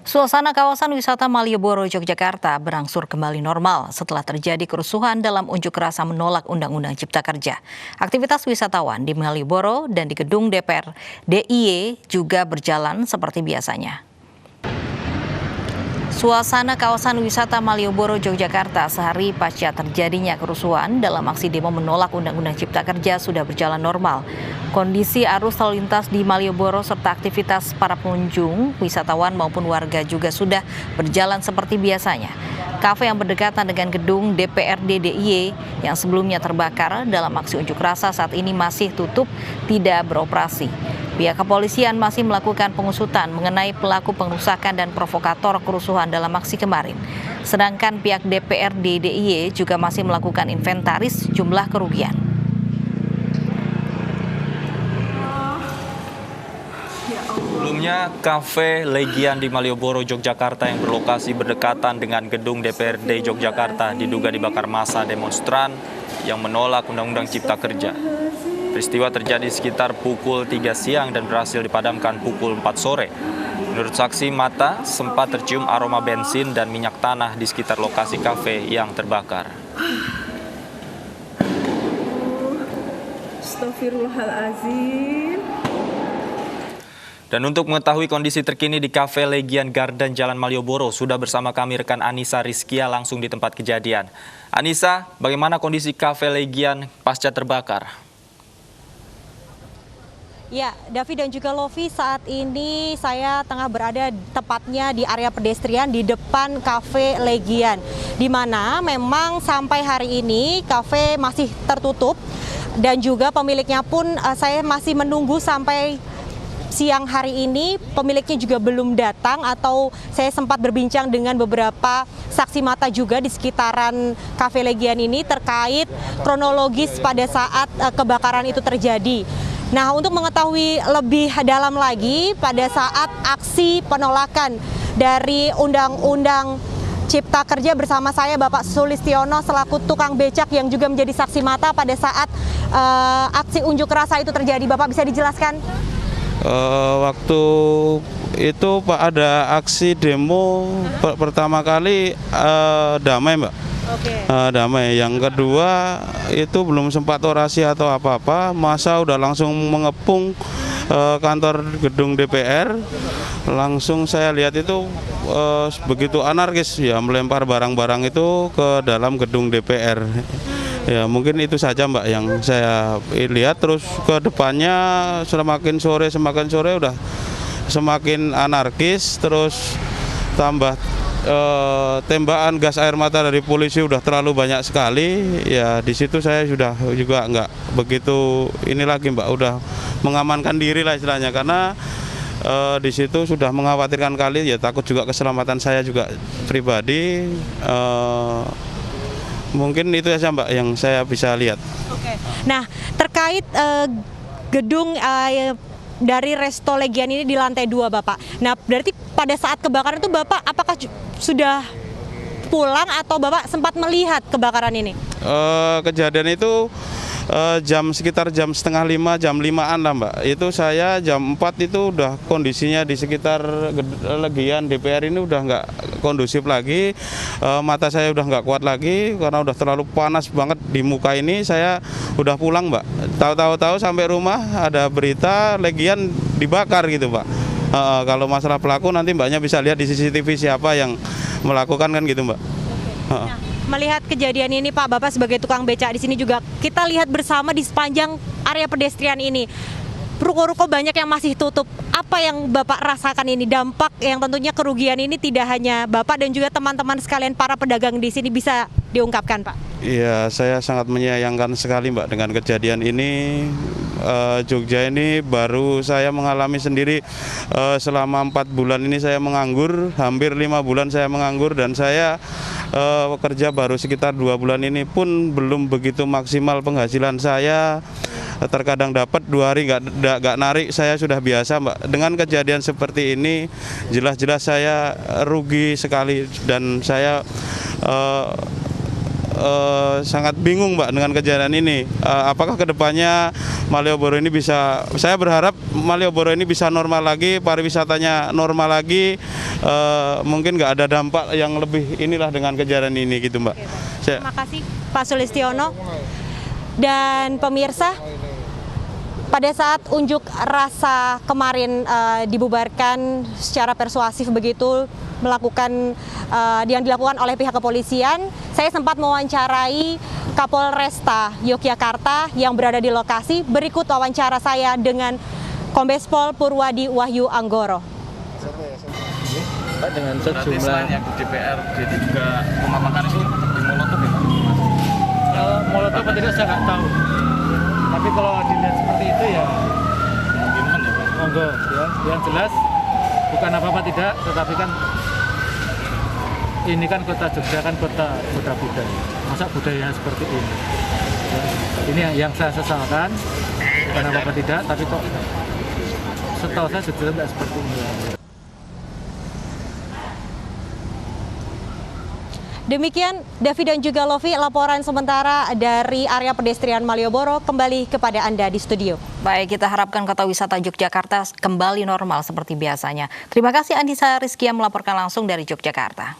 Suasana kawasan wisata Malioboro, Yogyakarta berangsur kembali normal setelah terjadi kerusuhan dalam unjuk rasa menolak Undang-Undang Cipta Kerja. Aktivitas wisatawan di Malioboro dan di gedung DPR DIY juga berjalan seperti biasanya. Suasana kawasan wisata Malioboro, Yogyakarta sehari pasca terjadinya kerusuhan dalam aksi demo menolak Undang-Undang Cipta Kerja sudah berjalan normal. Kondisi arus lalu lintas di Malioboro serta aktivitas para pengunjung, wisatawan maupun warga juga sudah berjalan seperti biasanya. Kafe yang berdekatan dengan gedung DPRD DIY yang sebelumnya terbakar dalam aksi unjuk rasa saat ini masih tutup, tidak beroperasi. Pihak kepolisian masih melakukan pengusutan mengenai pelaku pengerusakan dan provokator kerusuhan dalam aksi kemarin. Sedangkan pihak DPRD DIY juga masih melakukan inventaris jumlah kerugian. Sebelumnya, Kafe Legian di Malioboro, Yogyakarta yang berlokasi berdekatan dengan gedung DPRD Yogyakarta diduga dibakar massa demonstran yang menolak Undang-Undang Cipta Kerja. Peristiwa terjadi sekitar pukul 3 siang dan berhasil dipadamkan pukul 4 sore. Menurut saksi mata, sempat tercium aroma bensin dan minyak tanah di sekitar lokasi kafe yang terbakar. Astagfirullahaladzim. Dan untuk mengetahui kondisi terkini di Kafe Legian Garden Jalan Malioboro, sudah bersama kami rekan Anissa Rizkia langsung di tempat kejadian. Anissa, bagaimana kondisi Kafe Legian pasca terbakar? Ya, Davi dan juga Lovi, saat ini saya tengah berada tepatnya di area pedestrian di depan Kafe Legian, di mana memang sampai hari ini kafe masih tertutup dan juga pemiliknya pun saya masih menunggu sampai siang hari ini pemiliknya juga belum datang, atau saya sempat berbincang dengan beberapa saksi mata juga di sekitaran Kafe Legian ini terkait kronologis pada saat kebakaran itu terjadi. Nah, untuk mengetahui lebih dalam lagi pada saat aksi penolakan dari Undang-Undang Cipta Kerja bersama saya Bapak Sulistiono selaku tukang becak yang juga menjadi saksi mata pada saat aksi unjuk rasa itu terjadi. Bapak bisa dijelaskan? Waktu itu Pak ada aksi demo pertama kali damai Mbak. Oke. Damai. Yang kedua itu belum sempat orasi atau apa-apa, massa udah langsung mengepung kantor gedung DPR. Langsung saya lihat itu begitu anarkis ya, melempar barang-barang itu ke dalam gedung DPR. Ya mungkin itu saja Mbak yang saya lihat. Terus ke depannya semakin sore udah semakin anarkis, terus tambah tembakan gas air mata dari polisi udah terlalu banyak sekali. Ya di situ saya sudah juga nggak begitu ini lagi Mbak, udah mengamankan diri lah istilahnya, karena di situ sudah mengkhawatirkan kali, ya takut juga keselamatan saya juga pribadi. Mungkin itu saja Mbak yang saya bisa lihat. Oke. Nah, terkait gedung dari Resto Legian ini di lantai 2 Bapak. Nah, berarti pada saat kebakaran itu Bapak apakah sudah pulang atau Bapak sempat melihat kebakaran ini? Kejadian itu sekitar jam 4:30, jam 5-an lah Mbak. Itu saya jam 4 itu udah kondisinya di sekitar Legian DPR ini udah nggak kondusif lagi. Mata saya udah nggak kuat lagi karena udah terlalu panas banget di muka ini. Saya udah pulang Mbak. Tahu-tahu sampai rumah ada berita Legian dibakar gitu Pak. Kalau masalah pelaku nanti Mbaknya bisa lihat di CCTV siapa yang melakukan kan gitu Mbak. Nah, melihat kejadian ini Pak, Bapak sebagai tukang becak di sini juga kita lihat bersama di sepanjang area pedestrian ini ruko-ruko banyak yang masih tutup. Apa yang Bapak rasakan ini, dampak yang tentunya kerugian ini tidak hanya Bapak dan juga teman-teman sekalian para pedagang di sini, bisa diungkapkan Pak? Iya, saya sangat menyayangkan sekali Mbak dengan kejadian ini. Jogja ini baru saya mengalami sendiri selama 4 bulan ini saya menganggur, hampir 5 bulan saya menganggur, dan saya kerja baru sekitar 2 bulan ini pun belum begitu maksimal penghasilan saya. Terkadang dapat 2 hari nggak narik, saya sudah biasa Mbak. Dengan kejadian seperti ini jelas-jelas saya rugi sekali, dan saya sangat bingung Mbak dengan kejadian ini. Apakah kedepannya Malioboro ini bisa, saya berharap Malioboro ini bisa normal lagi, pariwisatanya normal lagi, mungkin nggak ada dampak yang lebih inilah dengan kejadian ini gitu Mbak. Terima kasih Pak Sulistiono. Dan pemirsa, pada saat unjuk rasa kemarin dibubarkan secara persuasif begitu, yang dilakukan oleh pihak kepolisian, saya sempat mewawancarai Kapolresta Yogyakarta yang berada di lokasi. Berikut wawancara saya dengan Kombes Pol Purwadi Wahyu Anggoro. Pak, dengan Berarti sejumlah selain yang di DPR, jadi juga pemakaman itu di Molotov ya Pak? molotov apa tidak saya nggak tahu. Tapi kalau dilihat seperti itu ya Gimana ya Pak? monggo ya. Yang jelas bukan apa-apa tidak, tetapi kan ini kan kota Jogja kan kota budaya. Masa budaya seperti ini? Ya, ini yang saya sesalkan. Bukan apa-apa tidak, tapi kok setahu saya Jogja tidak seperti ini. Demikian Davi dan juga Lovi, laporan sementara dari area pedestrian Malioboro. Kembali kepada Anda di studio. Baik, kita harapkan kota wisata Yogyakarta kembali normal seperti biasanya. Terima kasih Andisa Rizkia melaporkan langsung dari Yogyakarta.